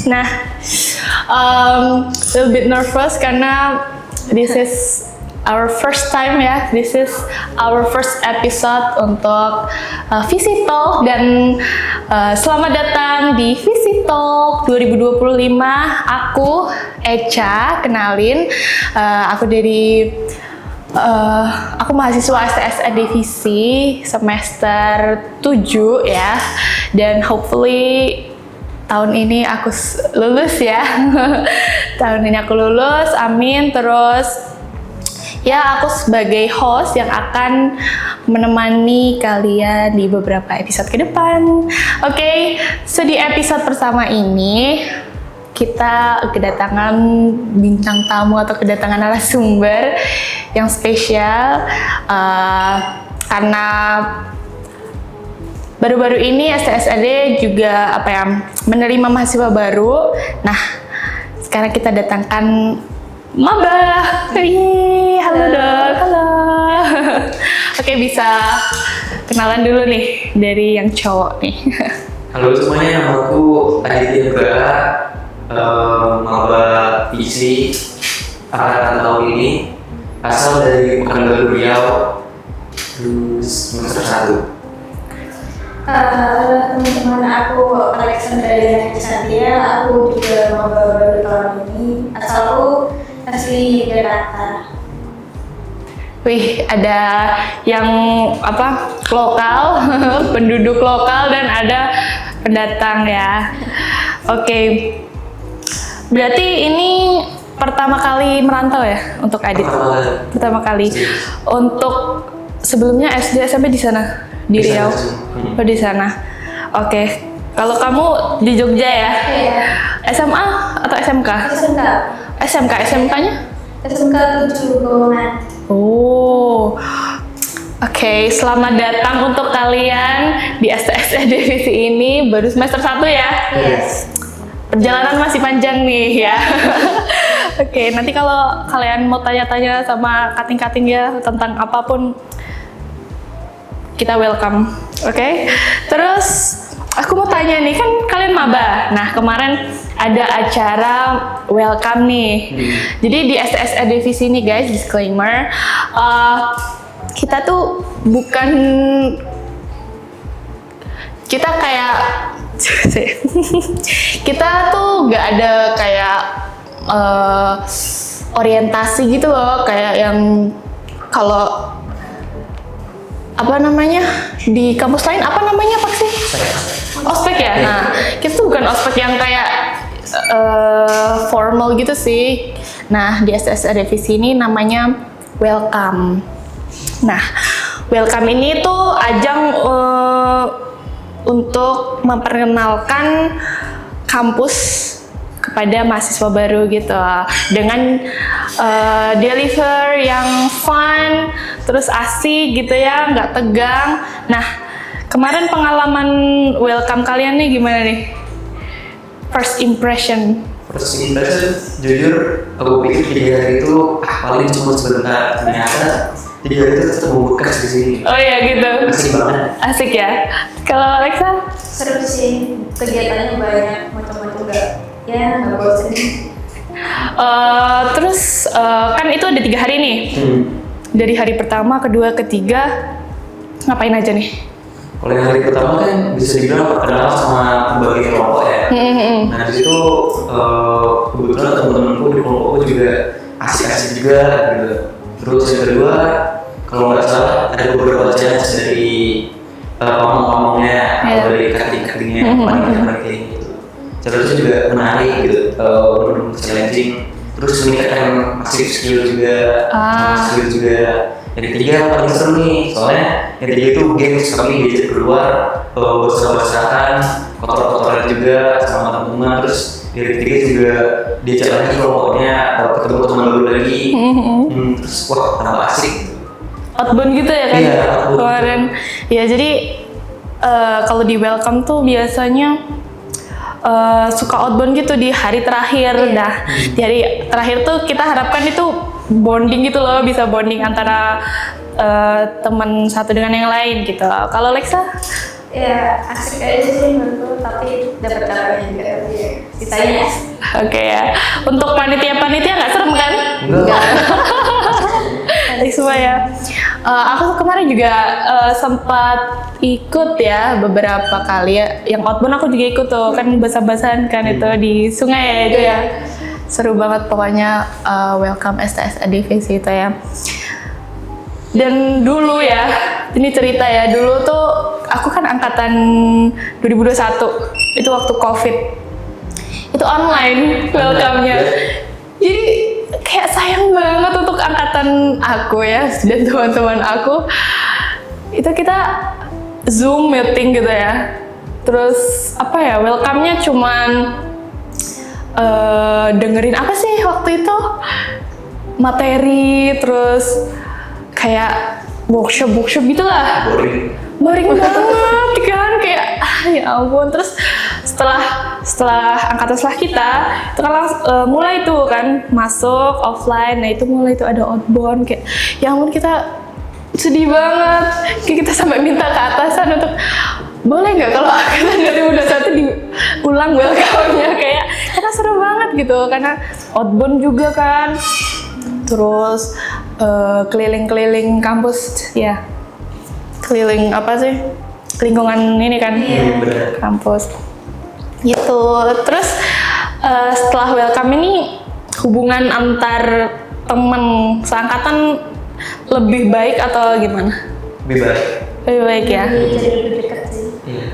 Nah, little bit nervous karena this is our first time ya. This is our first episode untuk Visi Talk dan selamat datang di Visi Talk 2025. Aku Echa, kenalin. Aku dari aku mahasiswa STSE Divisi semester 7 ya. Dan hopefully tahun ini aku lulus ya. Tahun ini aku lulus, amin. Terus ya aku sebagai host yang akan menemani kalian di beberapa episode ke depan. Oke, so di episode pertama ini kita kedatangan bintang tamu atau kedatangan narasumber yang spesial karena baru-baru ini STSED juga menerima mahasiswa baru. Nah, sekarang kita datangkan Maba. Halo dok. Halo. Oke, bisa kenalan dulu nih dari yang cowok nih. Halo semuanya, nama aku Aditya Nugraha, Maba Visi angkatan tahun ini, asal dari Pekanbaru Riau, lulus semester 1. Halo teman-teman, aku Alexandra Santia. Aku juga maba baru tahun ini. Asalku asli Jakarta. Wih, ada yang lokal, penduduk lokal dan ada pendatang ya. Oke, berarti ini pertama kali merantau ya untuk Adit? Pertama kali. Untuk sebelumnya SD SMP di sana? Di Riau? Oh, di sana. Oke. Kalau kamu di Jogja ya? Iya. SMA atau SMK? SMK. SMK, SMK-nya? SMK 7 Golongan. Oh. Oke, selamat datang untuk kalian di STSE Divisi ini, baru semester 1 ya? Yes. Perjalanan masih panjang nih ya. Oke, nanti kalau kalian mau tanya-tanya sama kating-kating ya tentang apapun, kita welcome, oke? Terus aku mau tanya nih, kan kalian maba. Nah, kemarin ada acara welcome nih. Jadi di STSE Divisi ini guys, disclaimer, kita tuh bukan, kita kayak kita tuh nggak ada kayak orientasi gitu loh, kayak yang kalau di kampus lain Pak sih? Ospek ya? Nah, kita tuh bukan ospek yang kayak formal gitu sih. Nah, di STSE Divisi ini namanya welcome. Nah, welcome ini tuh ajang untuk memperkenalkan kampus kepada mahasiswa baru gitu, dengan deliver yang fun, terus asik gitu ya, nggak tegang. Nah, kemarin pengalaman welcome kalian nih gimana nih? First impression, jujur aku pikir 3 hari itu paling cuma sebentar, ternyata 3 hari itu tetap membekas di sini. Oh iya gitu. Asik banget. Asik ya. Kalau Alexa? Seru sih, kegiatannya banyak, macam-macam nggak bosan. Terus kan itu ada 3 hari nih. Dari hari pertama, kedua, ketiga, ngapain aja nih? Kalau yang hari pertama kan bisa dibilang perkenalan sama berbagai kelompok ya. Nah di situ kebetulan teman-temanku di kelompokku juga asik-asik juga gitu. Terus yang kedua, kalau nggak salah ada beberapa challenge dari pamong-pamongnya, dari cutting-cuttingnya, panik-panik gitu. Challenge juga menarik gitu, challenging. Terus meningkatkan masif skill juga, skill juga. Yang ketiga paling seru nih, soalnya yang ketiga itu games, kami diajak keluar, bersama-sama, kotor-kotoran juga sama teman-teman. Terus yang ketiga juga diajak lagi kelompoknya, ketemu teman baru lagi. Terus wah, tambah asik. Outbound gitu ya kan? Iya, kemarin. Ya jadi kalau di welcome tuh biasanya suka outbound gitu di hari terakhir. Nah, di hari terakhir tuh kita harapkan itu bonding gitu loh, bisa bonding antara teman satu dengan yang lain gitu. Kalau Lexa? Ya asik aja sih menurutku, tapi dapat juga. sisanya. Oke ya. Untuk panitia nggak serem kan? Enggak. Semua ya. Aku kemarin juga sempat ikut ya beberapa kali ya. Yang outbound aku juga ikut tuh, kan basah-basahan kan itu di sungai ya itu ya. Seru banget pokoknya, welcome STS divisi itu ya. Dan dulu ya, ini cerita ya, dulu tuh aku kan angkatan 2021, itu waktu COVID. Itu online welcome-nya. Jadi kayak sayang banget untuk angkatan aku ya dan teman-teman aku. Itu kita Zoom meeting gitu ya. Terus apa ya, welcome-nya cuman dengerin apa sih waktu itu? Materi, terus kayak workshop gitulah. Boring banget kan, kayak ya ampun. Terus setelah angkatan setelah kita itu kan mulai tuh kan masuk offline. Nah itu mulai tuh ada outbound, kayak ya ampun kita sedih banget, kayak kita sampai minta ke atasan untuk boleh nggak kalau angkatan 2021 diulang welcome-nya, kayak karena seru banget gitu, karena outbound juga kan. Terus keliling-keliling kampus ya, keliling apa sih, lingkungan ini kan, kampus gitu. Terus setelah welcome ini hubungan antar temen seangkatan lebih baik atau gimana? Lebih baik. Lebih baik ya. Jadi lebih dekat sih. Iya.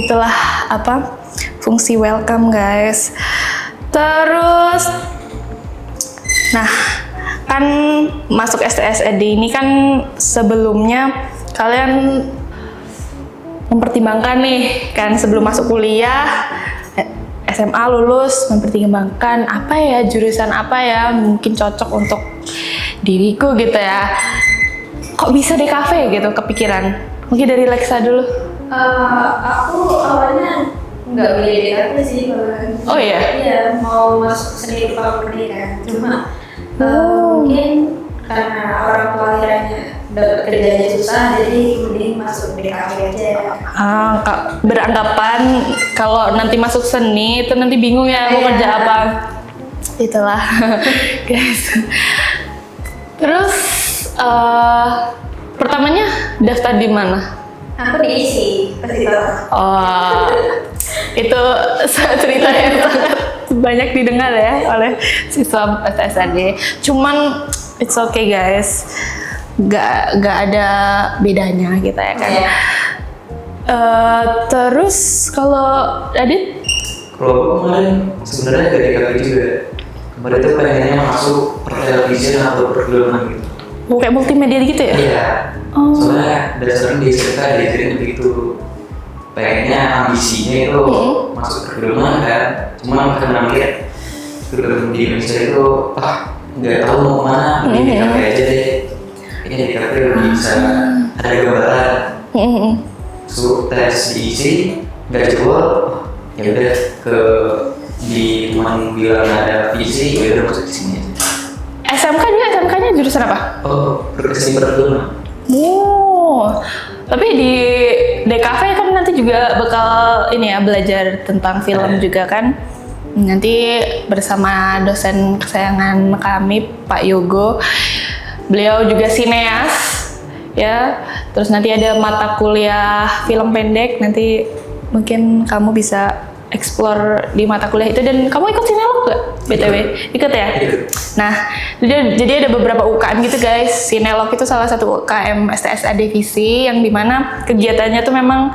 Itulah apa fungsi welcome guys. Terus nah kan masuk STSED ini kan sebelumnya kalian mempertimbangkan nih kan sebelum masuk kuliah, SMA lulus, mempertimbangkan apa ya, jurusan apa ya mungkin cocok untuk diriku gitu ya. Kok bisa DKV gitu kepikiran? Mungkin dari Lexa dulu. Aku awalnya nggak milih DKV sih bahkan. Oh iya? Iya, mau masuk seni rupa pendidikan. Cuma mungkin karena orang tua akhirnya dapat kerjanya susah, jadi mending masuk DKV aja ya. Beranggapan kalau nanti masuk seni itu nanti bingung ya mau kerja apa. Itulah guys. Terus pertamanya daftar di mana? Aku diisi festival. Oh, itu cerita yang sangat banyak didengar ya oleh siswa STSAD. Cuman it's okay guys, gak ada bedanya gitu ya kan. Iya. Terus kalau Adit? Kalau aku kemarin sebenarnya gak DKV juga. Kemarin tuh pengennya masuk pertelevisian atau perfilman gitu. Mau kayak multimedia gitu ya? Iya. Oh. Soalnya dasarnya di SMK diajarin begitu. Pengennya ambisinya itu masuk perfilman kan. Cuma karena melihat film di Indonesia itu nggak tahu mau kemana, di DKV aja deh. Kayaknya DKV lebih bisa ada gambaran. So tes diisi, nggak jebol, ya udah ke di teman bilang ada visi, ya udah masuk di sini aja. SMK-nya jurusan apa? Oh, berkesini perfilman. Tapi di DKV kan nanti juga bakal ini ya belajar tentang film juga kan. Nanti bersama dosen kesayangan kami Pak Yogo. Beliau juga sineas ya. Terus nanti ada mata kuliah film pendek, nanti mungkin kamu bisa explore di mata kuliah itu. Dan kamu ikut sinelog gak? BTW? Ikut ya? Ikut. Nah, jadi ada beberapa UKM gitu guys. Sinelog itu salah satu UKM STSA divisi yang dimana kegiatannya tuh memang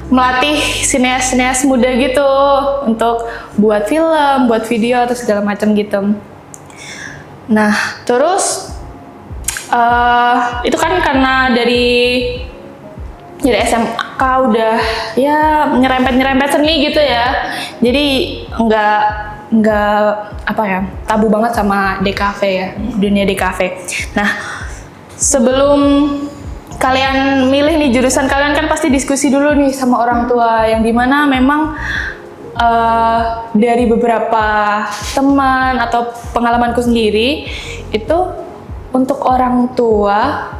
melatih sineas-sineas muda gitu untuk buat film, buat video atau segala macam gitu. Nah, terus itu kan karena dari SMK udah ya nyerempet seni gitu ya. Jadi nggak apa ya, tabu banget sama DKV ya, dunia DKV. Nah, sebelum kalian milih nih jurusan, kalian kan pasti diskusi dulu nih sama orang tua, yang dimana memang dari beberapa teman atau pengalamanku sendiri itu untuk orang tua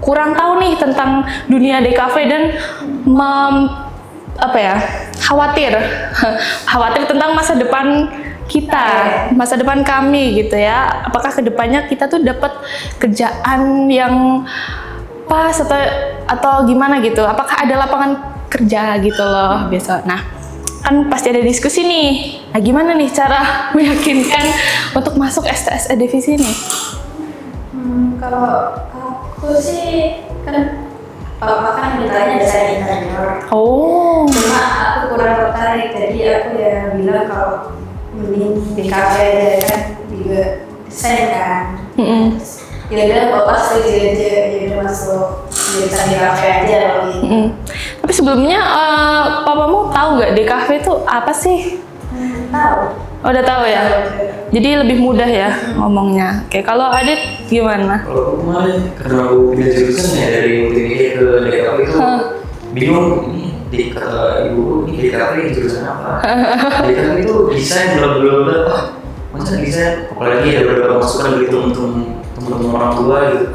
kurang tahu nih tentang dunia DKV dan apa ya, khawatir tentang masa depan kita, masa depan kami gitu ya. Apakah kedepannya kita tuh dapat kerjaan yang pas atau gimana gitu? Apakah ada lapangan kerja gitu loh besok? Nah, kan pasti ada diskusi nih. Nah, gimana nih cara meyakinkan untuk masuk STS divisi ini? Kalau aku sih kan papa kan mintanya desain interior. Oh. Cuma aku kurang tertarik, jadi aku ya bilang kalau mending di kafe aja kan juga desain kan. Ya udah bapak setuju aja, ya udah masuk jurusan di kafe aja kalau gitu. Tapi sebelumnya papamu tahu nggak DKV itu apa sih? Tahu. Oh, udah tahu ya. Jadi lebih mudah ya ngomongnya. Oke, kalau Adit gimana? Kalau aku kemarin karena aku pindah jurusan ya dari multimedia ke DKV itu bingung ini di kata ibu ini DKV jurusan apa? DKV itu desain belum masa desain apalagi ada beberapa masukan dari teman-teman orang tua gitu.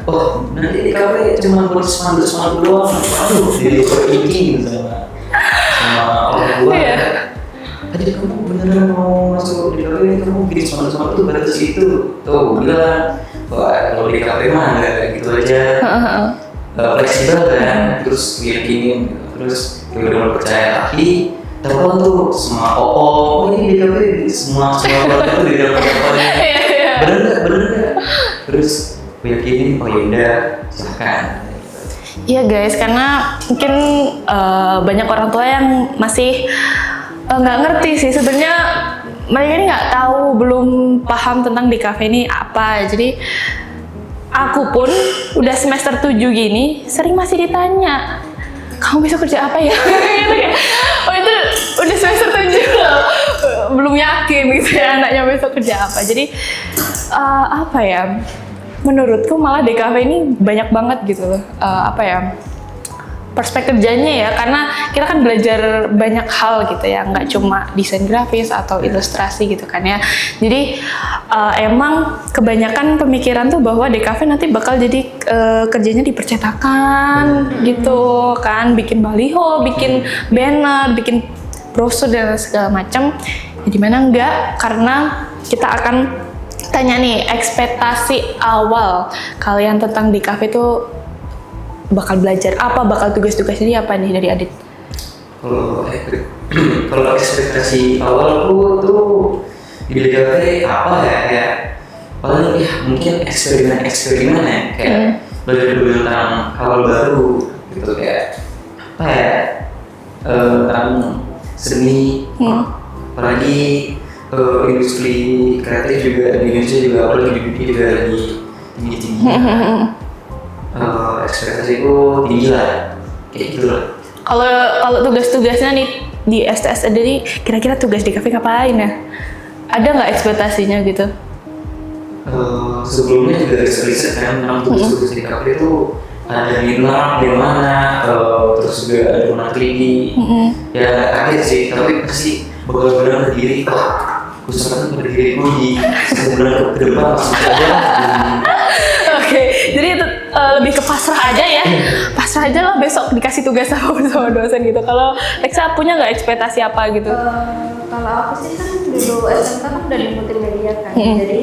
Oh nanti DKV cuma buat semangat doang. Aduh jadi overthinking gitu sama orang tua. Tadi kamu beneran mau masuk di DKV, kamu bikin semangat tuh batas itu. Tuh bilang, wah kalau di DKV mah nggak kayak gitu aja, fleksibel kan, terus yakinin, terus udah percaya. Tapi telepon tuh semua ini DKV semua keluarga tuh di dalam teleponnya. Bener nggak? Terus yakinin, oh yaudah silakan. Iya guys, karena mungkin banyak orang tua yang masih nggak ngerti sih sebenarnya, mereka ini nggak tahu, belum paham tentang DKV ini apa. Jadi aku pun udah semester 7 gini sering masih ditanya, kamu besok kerja apa ya? Oh itu udah semester 7 loh, belum yakin gitu ya anaknya besok kerja apa. Jadi apa ya, menurutku malah DKV ini banyak banget gitu loh, apa ya, perspektif kerjanya ya, karena kita kan belajar banyak hal gitu ya, nggak cuma desain grafis atau ilustrasi gitu kan ya. Jadi emang kebanyakan pemikiran tuh bahwa DKV nanti bakal jadi kerjanya di percetakan gitu kan, bikin baliho, bikin banner, bikin brosur dan segala macam. Jadi mana enggak, karena kita akan tanya nih ekspektasi awal kalian tentang DKV itu bakal belajar apa, bakal tugas-tugasnya apa nih dari Adit? Kalau ekspektasi awal aku tuh di DKV apa ya paling ya mungkin eksperimen ya kayak belajar tentang hal baru gitu, kayak apa ya, tentang seni, apalagi industri kreatif juga di Indonesia juga, apalagi di dunia juga lagi tinggi. Ekspektasiku tinggi lah, kayak gitu lah. Kalau tugas-tugasnya nih di STS ini, kira-kira tugas di kafe ngapain ya? Ada nggak ekspektasinya gitu? Sebelumnya juga riset kan tentang tugas-tugas di kafe itu ada minat di mana, terus juga ada warna 3D. Ya kaget sih, tapi pasti bakal benar diri. Khususnya pada diriku di sebulan ke depan pasti ada. Oke, jadi itu lebih ke pasrah aja ya. Pasrah aja lah, besok dikasih tugas sama dosen gitu. Kalau Lexa punya nggak ekspektasi apa gitu? Kalau aku sih kan dulu SMK kan udah di multimedia kan, jadi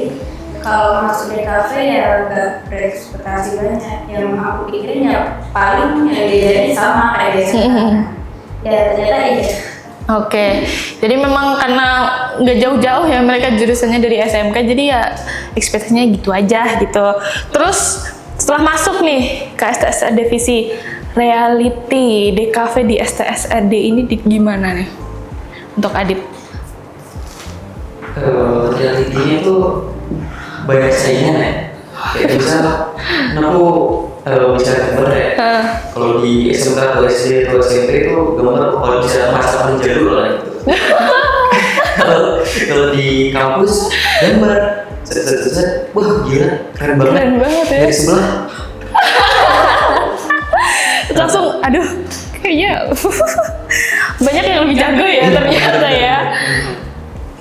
kalau masuk di kafe ya nggak berekspektasi banyak. Yang aku pikirin ya paling yang diajarin sama kayak SMK. Ya ternyata iya. Oke, jadi memang karena nggak jauh-jauh ya mereka jurusannya dari SMK, jadi ya ekspektasinya gitu aja gitu. Terus setelah masuk nih ke STS divisi, reality DKV di STS RD ini gimana nih untuk Adit? Realitinya tuh banyak saingan ya. Kayak misal, aku bicara gambar ya. Kalau di SMK atau SD atau SMP itu gambar kalau bisa masalah jadul lah gitu. Kalau di kampus gambar, wah gila, keren banget. Keren banget ya. Dari sebelah. Langsung, aduh, kayaknya banyak yang lebih jago ya ternyata ya.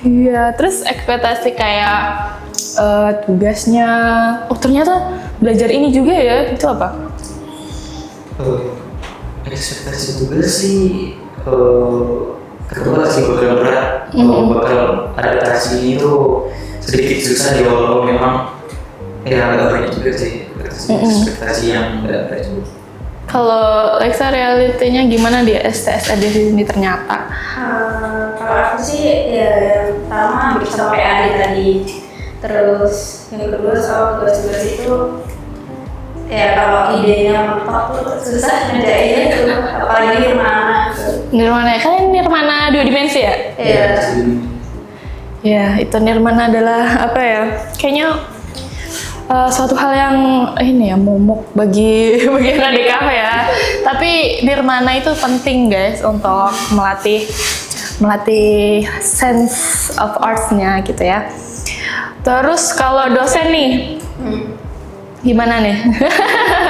Iya, terus ekspektasi kayak tugasnya, oh ternyata belajar ini juga ya, itu apa? Ekspektasi tugas sih ketemu sih bakal berat, bakal adaptasi itu sedikit susah di awal memang ya agak banyak juga sih ekspektasi yang nggak berat juga. Kalau Lexa realitinya gimana di STSD di sini ternyata? Kalau aku sih ya yang pertama bisa pakai AD tadi, terus yang kedua soal tugas-tugas itu ya kalau idenya mentok tuh susah ngerjainnya tuh, apalagi Nirmana, kalian Nirmana 2 dimensi ya? Iya. Ya, itu Nirmana adalah apa ya? Kayaknya suatu hal yang ini ya momok bagi anak DKV ya. Tapi Nirmana itu penting guys untuk melatih sense of arts-nya gitu ya. Terus kalau dosen nih, gimana nih?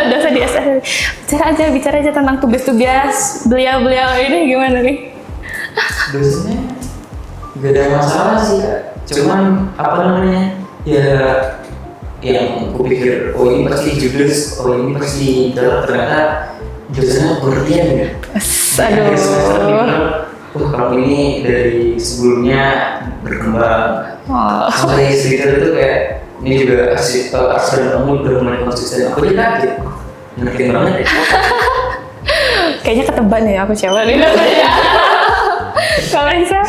Dosen di STS, bicara aja tentang tugas-tugas beliau ini gimana nih? Dosennya gak ada masalah sih Kak. Cuman apa namanya ya yang aku pikir oh ini pasti judges, oh ini pasti ternyata dosennya pengertian ya. Aduh. Wah kamu ini dari sebelumnya berkembang sampai segitu itu kayak ini juga aksen kamu udah mulai konsisten. Aku juga kaget, ngerti banget ya. Kayaknya keteban ya aku cewek nih. Kalau Isa?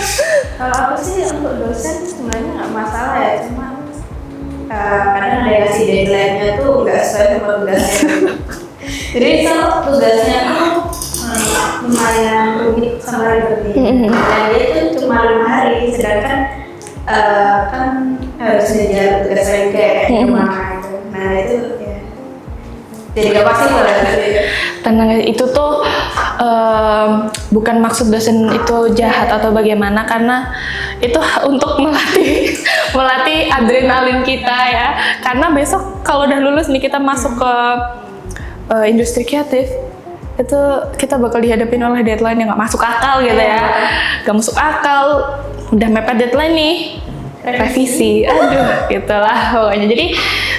Kalau aku sih untuk dosen sebenarnya nggak masalah ya, cuma kadang ada yang kasih deadline-nya tuh nggak sesuai sama tugasnya. Jadi kalau tugasnya tuh lumayan rumit sama ribet nih. Dan dia tuh cuma 5 hari, sedangkan kan harus ngejar tugas lain kayak gimana gitu. Nah itu ya jadi gak pasti lah. Tenang, itu tuh bukan maksud dosen itu jahat atau bagaimana, karena itu untuk melatih adrenalin kita ya. Karena besok kalau udah lulus nih kita masuk ke industri kreatif, itu kita bakal dihadapin oleh deadline yang gak masuk akal gitu ya. Gak masuk akal, udah mepet deadline nih, revisi, aduh gitulah pokoknya. Jadi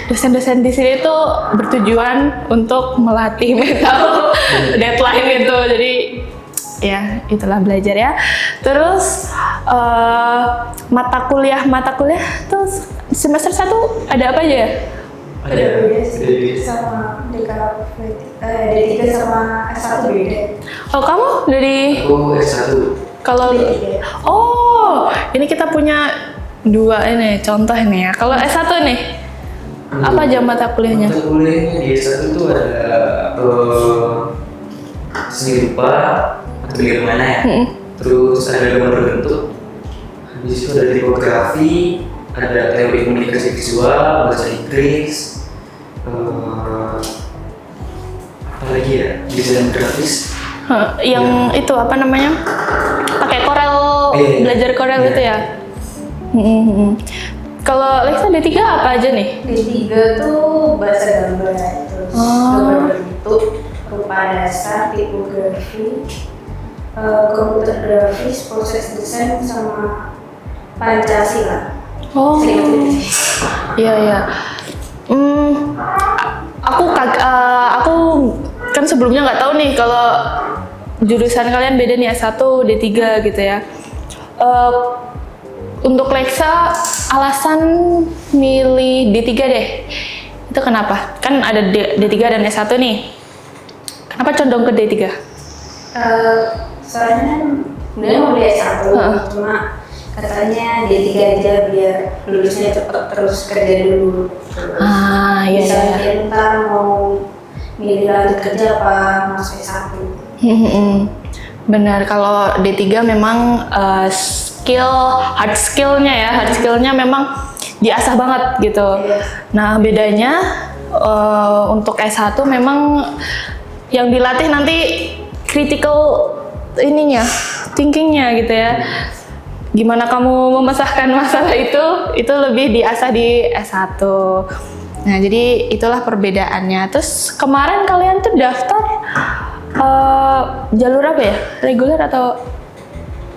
dosen-dosen di sini tuh bertujuan untuk melatih mental deadline itu. Jadi ya itulah belajar ya. Terus mata kuliah tuh semester 1 ada apa aja ya? Ada sama D3 sama S1 beda. Oh kamu dari? Aku S1. Kalau oh ini kita punya 2 ini contoh ini ya. Kalau S1 nih apa aja mata kuliahnya? Mata kuliahnya di S1 itu ada seni rupa atau bagaimana ya. Terus ada gambar bentuk. Habis itu ada tipografi, ada teori komunikasi visual, bahasa Inggris, apa lagi ya, desain grafis. Yang itu apa namanya? Pakai Corel, belajar Corel itu ya. Kalau Lexa D3 apa aja nih? D3 tuh bahasa gambar, terus gambar bentuk, rupa dasar, tipografi, komputer grafis, proses desain, sama Pancasila. Oh, iya. Aku kan sebelumnya nggak tahu nih kalau jurusan kalian beda nih S1, D3 gitu ya. Untuk Lexa, alasan milih D3 deh. Itu kenapa? Kan ada D3 dan S1 nih. Kenapa condong ke D3? Soalnya sebenarnya mau beli S1, cuma katanya D3 aja biar lulusnya cepet, terus kerja dulu. Iya. Misalnya ntar mau milih lanjut kerja apa masuk S1. Benar, kalau D3 memang hard skillnya memang diasah banget gitu. Nah bedanya untuk S1 memang yang dilatih nanti critical thinkingnya gitu ya. Gimana kamu memecahkan masalah itu lebih diasah di S1. Nah jadi itulah perbedaannya. Terus kemarin kalian tuh daftar jalur apa ya? Reguler atau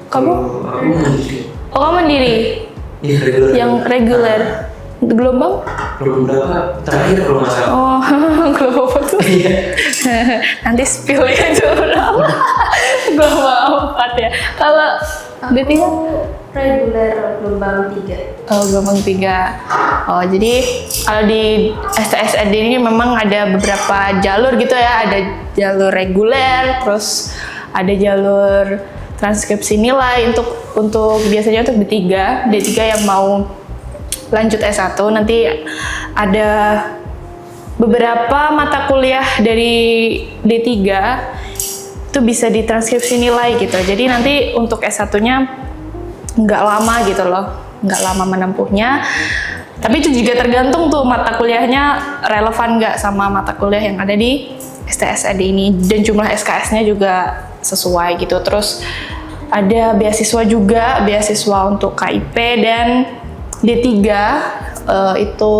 kamu? Aku mandiri. Oh kamu mandiri? Iya reguler. Yang reguler. Gelombang? belum berapa terakhir kalau nggak salah. Oh, global apa tuh? Iya. Nanti spill ya itu berapa? Global 4 ya. Kalau D3? reguler gelombang 3. Oh, gelombang 3. Oh, jadi kalau di STSAD ini memang ada beberapa jalur gitu ya. Ada jalur reguler, terus ada jalur transkripsi nilai untuk biasanya untuk D3 yang mau lanjut S1 nanti ada beberapa mata kuliah dari D3 itu bisa ditranskripsi nilai gitu. Jadi nanti untuk S1-nya nggak lama gitu loh, nggak lama menempuhnya. Tapi itu juga tergantung tuh mata kuliahnya relevan nggak sama mata kuliah yang ada di STSAD ini, dan jumlah SKS-nya juga sesuai gitu. Terus ada beasiswa juga, beasiswa untuk KIP dan D3 itu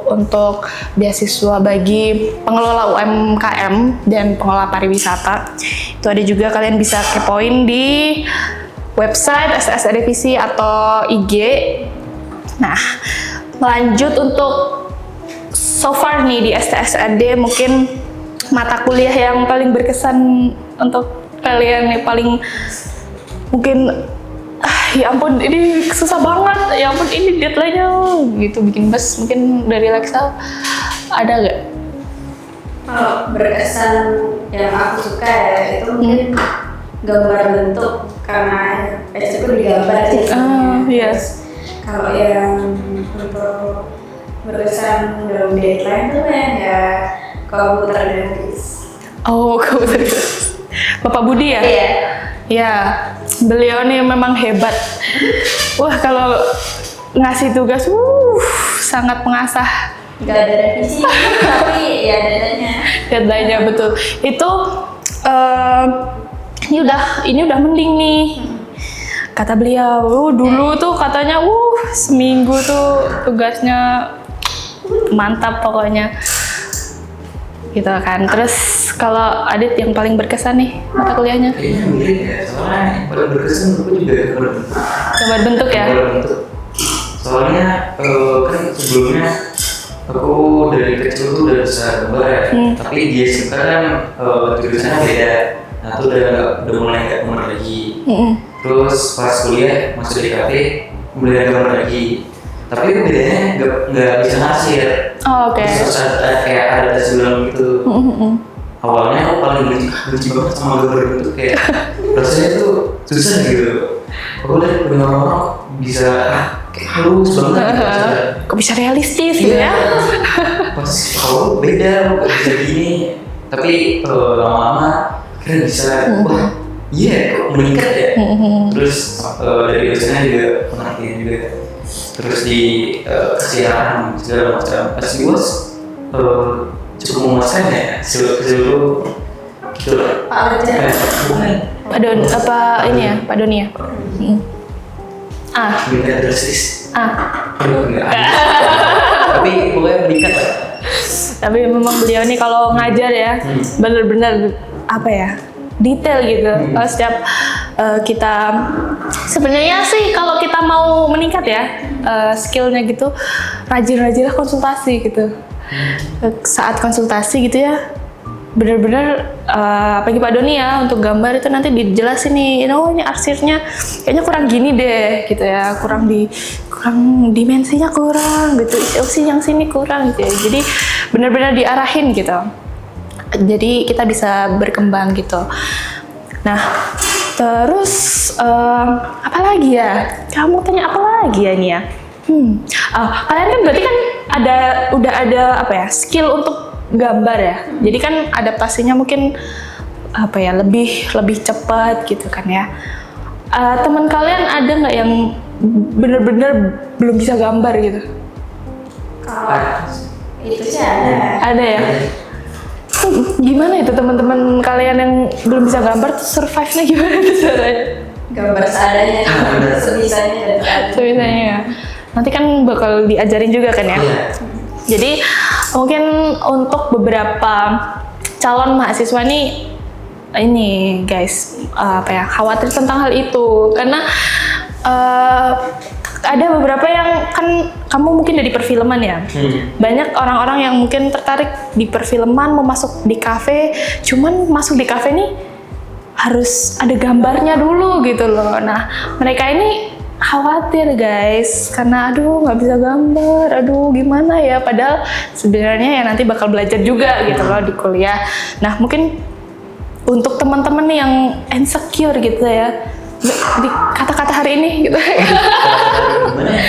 untuk beasiswa bagi pengelola UMKM dan pengelola pariwisata. Itu ada juga, kalian bisa kepoin di website STSAD Visi atau IG. Nah, lanjut untuk so far nih di STSAD, mungkin mata kuliah yang paling berkesan untuk kalian nih, paling mungkin ya ampun ini susah banget, ya ampun ini deadline-nya gitu bikin bes. Mungkin dari Lexa ada nggak? Kalau berkesan yang aku suka ya itu mungkin gambar bentuk, karena itu digambar sih. Iya. Kalau yang untuk berkesan dalam deadline tuh ya komputer grafis. Oh, komputer. Bapak Budi ya? Iya. Ya, beliau nih memang hebat. Wah, kalau ngasih tugas, sangat mengasah. Gak ada revisi, tapi ya Deadline-nya betul. Itu ini udah mending nih. Kata beliau, dulu tuh katanya, seminggu tuh tugasnya mantap pokoknya. Gitu kan. Terus kalau Adit yang paling berkesan nih mata kuliahnya? Kayaknya mirip ya, soalnya yang paling berkesan aku juga gambar bentuk. Gambar bentuk ya? Gambar bentuk. Soalnya kan sebelumnya aku dari kecil tuh udah bisa gambar ya, tapi di SMK kan jurusannya beda. Nah tuh udah mulai nggak gambar lagi. Terus pas kuliah masuk di kafe mulai gambar lagi. Tapi bedanya nggak bisa ngasih ya. Oh, oke. Terus ada kayak ada tes ulang gitu. Awalnya aku paling benci banget sama gambar bentuk, kayak rasanya tuh susah gitu. Aku lihat orang-orang bisa kayak halus banget gitu. Kok bisa realistis gitu ya? Pas awal beda, kok bisa gini. Tapi lama-lama kira bisa, wah iya kok meningkat ya. Terus dari dosennya juga pengertian juga. Terus di kesiaran segala macam. Pas di UAS cukup memuaskan ya, seluruh gitu lah. Bukan. Pak Don, apa ini ya, Pak Doni ya? Meningkat drastis. Aduh, Enggak. Tapi pokoknya meningkat lah. Tapi memang beliau nih kalau ngajar ya, bener-bener apa ya, detail gitu. Setiap kita sebenarnya sih kalau kita mau meningkat ya skillnya gitu, rajin-rajinlah konsultasi gitu. Saat konsultasi gitu ya, bener-bener apalagi Pak Doni ya, untuk gambar itu nanti dijelasin nih, ini arsirnya kayaknya kurang gini deh gitu ya, kurang dimensinya kurang gitu, opsi yang sini kurang gitu ya. Jadi bener-bener diarahin gitu. Jadi kita bisa berkembang gitu. Nah, terus apa lagi ya? Kamu tanya apa lagi ya ini ya? Kalian kan berarti kan udah ada apa ya, skill untuk gambar ya. Jadi kan adaptasinya mungkin apa ya, lebih cepat gitu kan ya. Teman kalian ada nggak yang bener-bener belum bisa gambar gitu? Kalau itu sih ada. Ada ya? Gimana itu teman-teman kalian yang belum bisa gambar tuh survive-nya gimana tuh caranya? Gambar seadanya, sebisanya dan Sebisanya ya. Nanti kan bakal diajarin juga kan ya? Jadi mungkin untuk beberapa calon mahasiswa nih, ini guys, apa ya, khawatir tentang hal itu karena ada beberapa yang kan kamu mungkin dari perfilman ya. Banyak orang-orang yang mungkin tertarik di perfilman mau masuk di kafe, cuman masuk di kafe nih harus ada gambarnya dulu gitu loh. Nah, mereka ini khawatir guys, karena aduh nggak bisa gambar, aduh gimana ya, padahal sebenarnya ya nanti bakal belajar juga gitu loh di kuliah. Nah, mungkin untuk teman-teman nih yang insecure gitu ya, di kata-kata hari ini gitu. Gimana ya?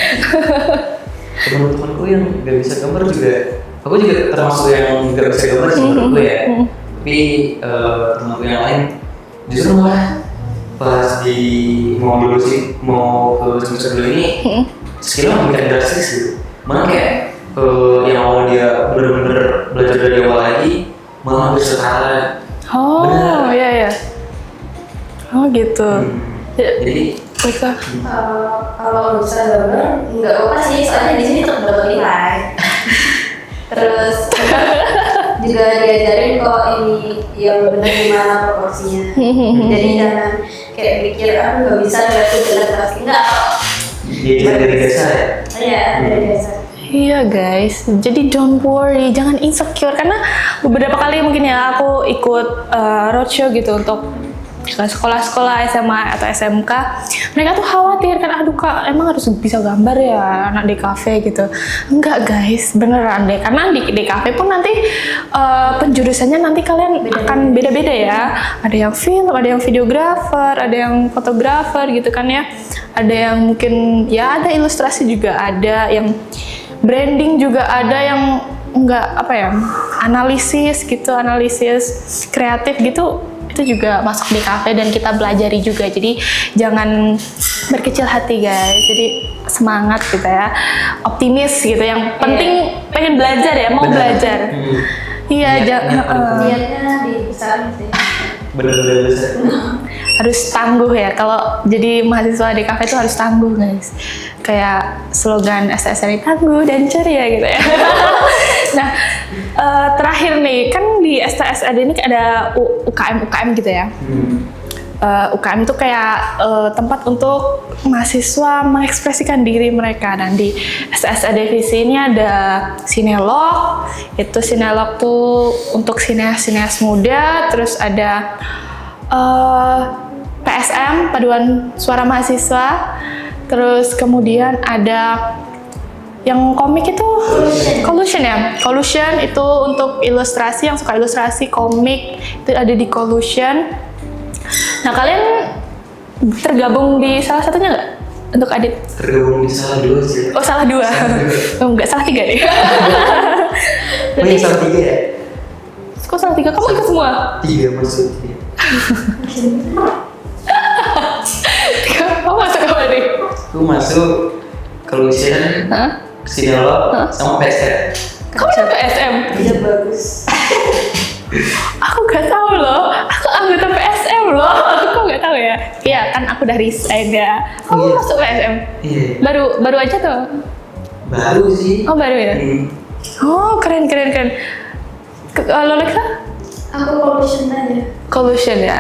Teman-temanku yang nggak bisa gambar juga, aku juga termasuk yang nggak bisa gambar sih menurutku ya. Tapi temanku yang lain justru malah pas di mau ke semester 2 ini skillnya makin drastis gitu. Malah kayak yang awal dia bener-bener belajar dari awal lagi malah hampir setara. Oh, iya. Oh gitu. Jadi Baiklah. Kalau bisa gambar nggak apa sih, soalnya di sini tetap dapat nilai. Terus juga diajarin kok ini yang benar gimana proporsinya. Jadi jangan kayak mikir aku nggak bisa berarti jelek pasti enggak. dia dari desa ya. Iya, dari dasar. Iya guys, jadi don't worry, jangan insecure, karena beberapa kali mungkin ya aku ikut roadshow gitu untuk sekolah-sekolah SMA atau SMK, mereka tuh khawatir kan, aduh kak emang harus bisa gambar ya anak DKV gitu. Enggak guys, beneran deh, karena di DKV pun nanti penjurusannya nanti kalian akan beda-beda ya. Ada yang film, ada yang videografer, ada yang fotografer gitu kan ya. Ada yang mungkin ya ada ilustrasi juga, ada yang branding juga, ada yang enggak apa ya, analisis gitu, analisis kreatif gitu. Itu juga masuk di kafe dan kita belajari juga, jadi jangan berkecil hati guys, jadi semangat gitu ya, optimis gitu, yang penting pengen belajar ya, mau belajar. Iya, Niatnya dibesarin sih. Bener-bener besar. harus tangguh ya, kalau jadi mahasiswa di kafe itu harus tangguh guys, kayak slogan SSRI, tangguh dan ceria gitu ya. Nah, terakhir nih, kan di STSAD ini ada UKM gitu ya. UKM itu kayak tempat untuk mahasiswa mengekspresikan diri mereka, dan di STSAD Visi ini ada Sinelog, itu Sinelog tuh untuk sineas muda, terus ada PSM, Paduan Suara Mahasiswa, terus kemudian ada yang komik itu Collusion ya. Collusion itu untuk ilustrasi, yang suka ilustrasi komik itu ada di Collusion. Nah, kalian tergabung di salah satunya nggak? Untuk Adit? Tergabung di salah dua sih. Oh, salah dua. Oh, nggak, salah tiga deh. Oh iya, salah tiga ya? Kok salah tiga? Kamu ikut semua? Tiga maksudnya. Kamu masuk apa nih? Aku masuk Collusion, Sinelog, sama PSM. Kamu masuk PSM? Iya bagus. Aku nggak tahu loh. Aku anggota PSM loh. Aku nggak tahu ya. Iya kan, aku udah resign ya. Kamu masuk PSM? Iya. Baru aja tuh? Baru sih. Oh, baru ya? Oh, keren. Kalau Lexa? Aku Collusion aja. Collusion ya.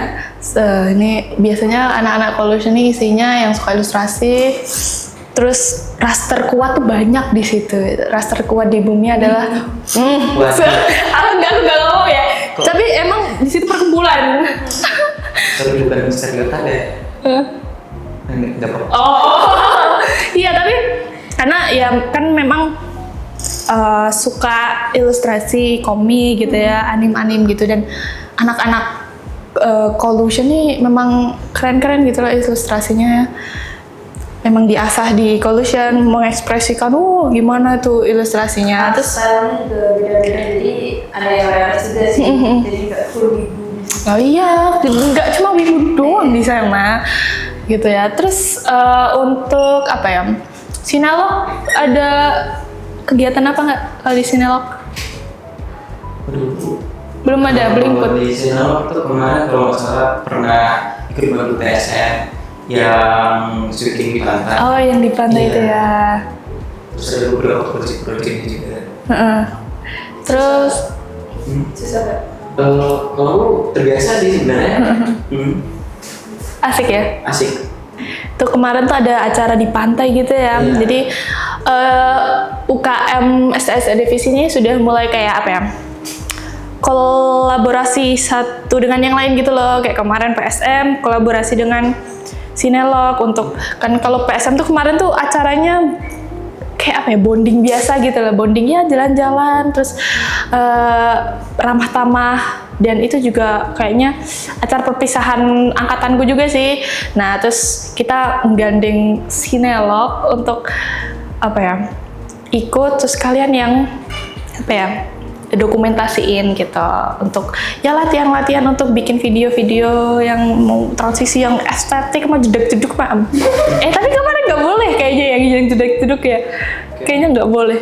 Ini biasanya anak-anak Collusion ini isinya yang suka ilustrasi. Terus raster kuat tuh banyak di situ. Raster kuat di bumi adalah aku nggak ngomong ya. Tapi emang di situ perkumpulan. Tapi bukan Mister Gata ya? Nggak apa-apa. Oh, iya, tapi karena ya kan memang suka ilustrasi komik gitu ya, anim gitu, dan anak-anak Collusion nih memang keren-keren gitu loh ilustrasinya. Memang diasah di Collusion, mengekspresikan gimana tuh ilustrasinya. Terus stylenya juga beda-beda, jadi ada yang realis juga sih, jadi nggak full wibu. oh iya, nggak cuma wibu doang di sana gitu ya. Terus untuk apa ya, Sinelog ada kegiatan apa nggak kalau di Sinelog? Belum ada, belum ikut. Di Sinelog tuh kemarin kalau nggak salah pernah ikut bantu TSM yang syuting di pantai. Oh, yang di pantai itu ya. Terus ada beberapa project juga. Terus Susah nggak? Kamu terbiasa sih sebenarnya. asik ya. Asik. Itu Itu kemarin tuh ada acara di pantai gitu ya. Iya. Jadi UKM STS Divisi ini sudah mulai kayak apa ya? Kolaborasi satu dengan yang lain gitu loh. Kayak kemarin PSM kolaborasi dengan Sinelog untuk, kan kalau PSM tuh kemarin tuh acaranya kayak apa ya, bonding biasa gitu loh, bondingnya jalan-jalan terus ramah tamah, dan itu juga kayaknya acara perpisahan angkatanku juga sih. Nah terus kita menggandeng Sinelog untuk apa ya, ikut, terus kalian yang apa ya, dokumentasiin gitu untuk ya latihan untuk bikin video-video yang mau transisi yang estetik, mau jeduk-jeduk Pak. Tapi kemarin nggak boleh kayaknya yang jeduk-jeduk ya, kayaknya nggak boleh.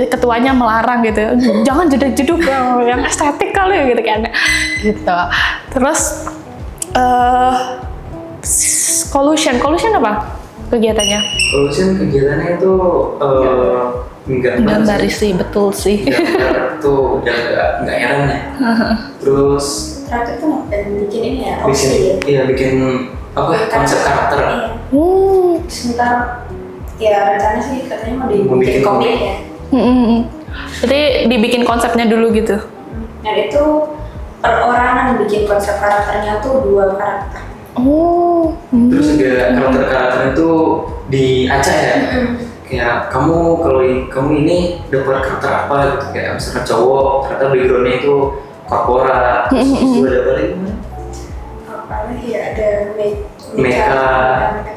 Ketuanya melarang gitu, jangan jeduk-jeduk yang estetik kali gitu kan. Gitu. Terus Collusion apa kegiatannya? Collusion kegiatannya itu Gambar sih, betul sih. Gambar tuh udah nggak heran ya. Terus terakhir tuh bikin ini ya, bikin apa, konsep karakter. Sebentar ya, rencana sih katanya mau dibikin komik ya. Jadi dibikin konsepnya dulu gitu. Dan itu perorangan bikin konsep karakternya tuh 2 karakter. Terus juga karakter-karakter itu diacak ya. Kayak kalau kamu ini dapat karakter apa gitu, kayak misalkan cowok ternyata backgroundnya itu korporat, terus itu ada apa lagi? Apalagi ya, ada makeup.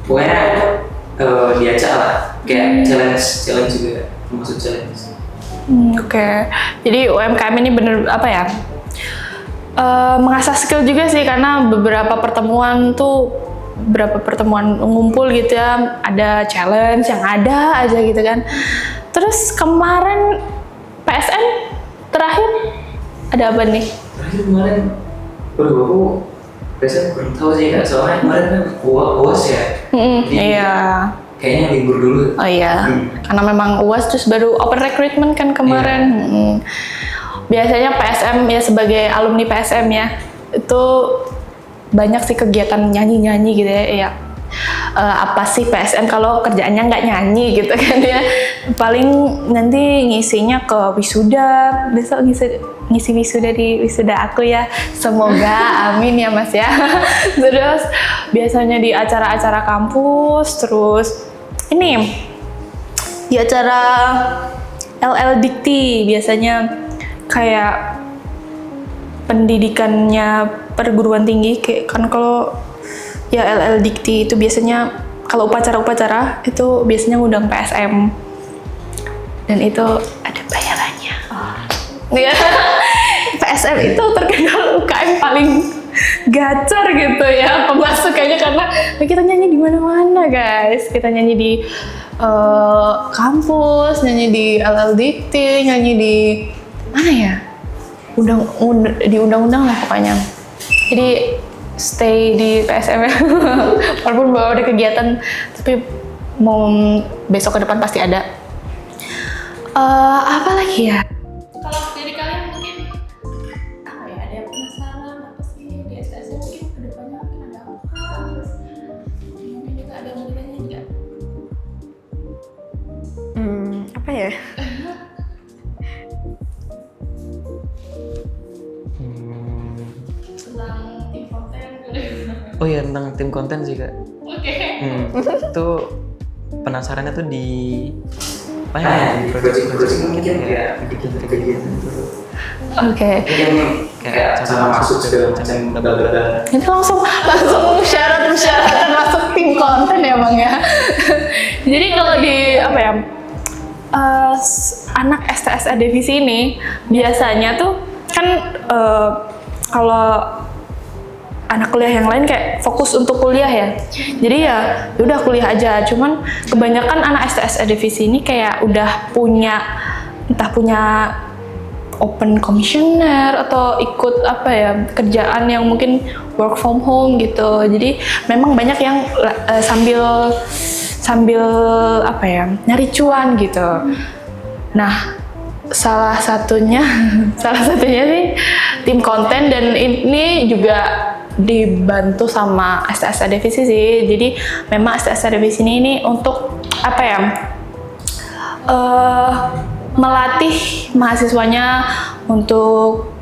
Pokoknya diacak lah, kayak challenge juga, termasuk challenge. Oke. Jadi UMKM ini bener apa ya? Mengasah skill juga sih, karena beberapa pertemuan ngumpul gitu ya, ada challenge yang ada aja gitu kan. Terus kemarin PSM terakhir ada apa nih? Terakhir kemarin, aku biasanya kurang tahu sih Kak, soalnya kemarin kan UAS ya. Iya. Kayaknya libur dulu. Oh iya, karena memang UAS terus baru open recruitment kan kemarin. Biasanya PSM ya, sebagai alumni PSM ya, itu banyak sih kegiatan nyanyi-nyanyi gitu ya. Apa sih PSM kalau kerjaannya nggak nyanyi gitu kan ya. Paling nanti ngisinya ke wisuda, besok ngisi wisuda di wisuda aku ya. Semoga amin ya Mas ya. Terus biasanya di acara-acara kampus, terus ini di acara LL Dikti biasanya kayak pendidikannya perguruan tinggi, kayak kan kalau ya LL Dikti itu biasanya kalau upacara-upacara itu biasanya ngundang PSM, dan itu ada bayarannya. Ya, PSM itu terkenal UKM paling gacor gitu ya pemasukannya, karena kita nyanyi di mana-mana guys. Kita nyanyi di kampus, nyanyi di LL Dikti, nyanyi di mana ya? Di undang-undang lah pokoknya. Jadi stay di PSM ya. Walaupun baru ada kegiatan, tapi mau besok ke depan pasti ada. Apa lagi ya? Kalau dari kalian mungkin apa ya? Ada yang penasaran apa sih di STS mungkin ke depannya mungkin ada apa? Terus mungkin juga ada yang mau ditanya juga. Apa ya? Tentang tim konten. Oh iya, tentang tim konten sih Kak. Oke. Itu penasarannya tuh di apa ya? Di project mungkin kayak bikin kegiatan itu. Oke. Mungkin kayak cara masuk segala macam bla. Itu langsung persyaratan masuk tim konten ya Bang ya. Jadi kalau di apa ya, anak STS Divisi ini biasanya tuh kan kalau anak kuliah yang lain kayak fokus untuk kuliah ya. Jadi ya udah kuliah aja. Cuman kebanyakan anak STS Divisi ini kayak udah punya open commissioner atau ikut apa ya, kerjaan yang mungkin work from home gitu. Jadi memang banyak yang sambil apa ya, nyari cuan gitu. Nah, salah satunya sih tim konten, dan ini juga dibantu sama STS Divisi sih. Jadi memang STS Divisi ini untuk apa ya? Melatih mahasiswanya untuk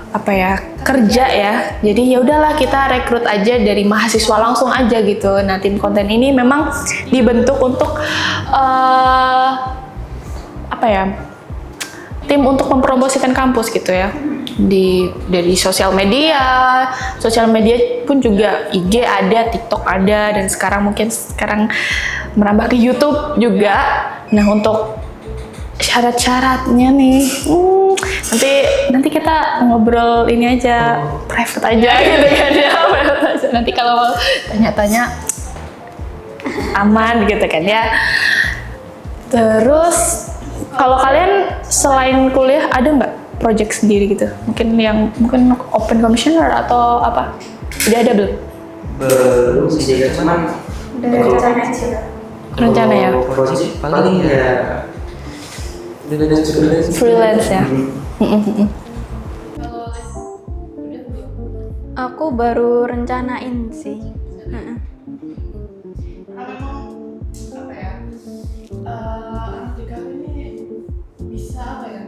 apa ya, kerja ya. Jadi ya udahlah kita rekrut aja dari mahasiswa langsung aja gitu. Nah, tim konten ini memang dibentuk untuk apa ya, tim untuk mempromosikan kampus gitu ya, dari sosial media pun juga IG ada, TikTok ada, dan sekarang merambah ke YouTube juga. Nah, untuk syarat-syaratnya nih, nanti kita ngobrol ini aja, private aja gitu kan ya, private aja. Nanti kalau mau tanya-tanya aman gitu kan ya. Terus kalau kalian selain kuliah ada nggak project sendiri gitu? Mungkin open commissioner atau apa? Udah ada belum? Belum sih, jadi cuman Udah rencana aja. Rencana ya? Project paling ya Freelance ya? Aku baru rencanain sih. Memang apa ya, anak DKV ini bisa apa ya,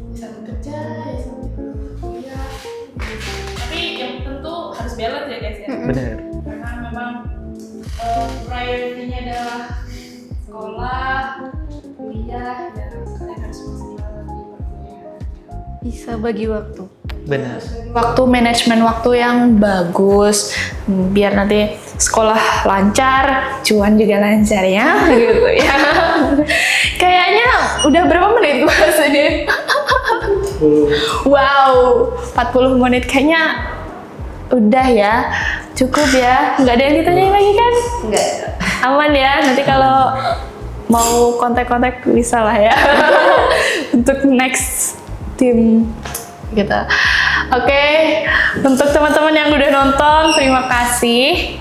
bisa bekerja ya sambil kuliah, tapi yang tentu harus balance ya guys ya. Benar. Karena memang priority-nya adalah sekolah, kuliah, dan kalian harus maksimal di perkuliahan. Bisa bagi waktu. Benar. Waktu, manajemen waktu yang bagus, biar nanti sekolah lancar, cuan juga lancar ya, gitu ya. Kayaknya udah berapa menit Mas ini? Wow, 40 menit kayaknya udah ya, cukup ya. Nggak ada yang ditanyain lagi kan? Enggak. Aman ya, nanti kalau mau kontak-kontak bisa lah ya. Untuk next tim gitu. Oke, untuk teman-teman yang udah nonton, terima kasih.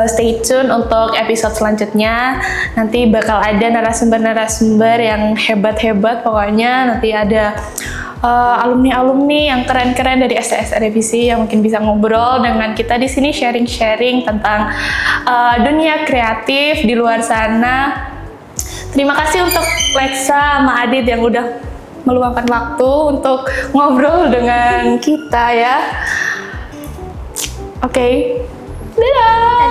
Stay tune untuk episode selanjutnya. Nanti bakal ada narasumber-narasumber yang hebat-hebat. Pokoknya nanti ada alumni-alumni yang keren-keren dari STS Revisi yang mungkin bisa ngobrol dengan kita di sini, sharing-sharing tentang dunia kreatif di luar sana. Terima kasih untuk Lexa sama Adit yang udah meluangkan waktu untuk ngobrol dengan kita ya. Oke. Dadah.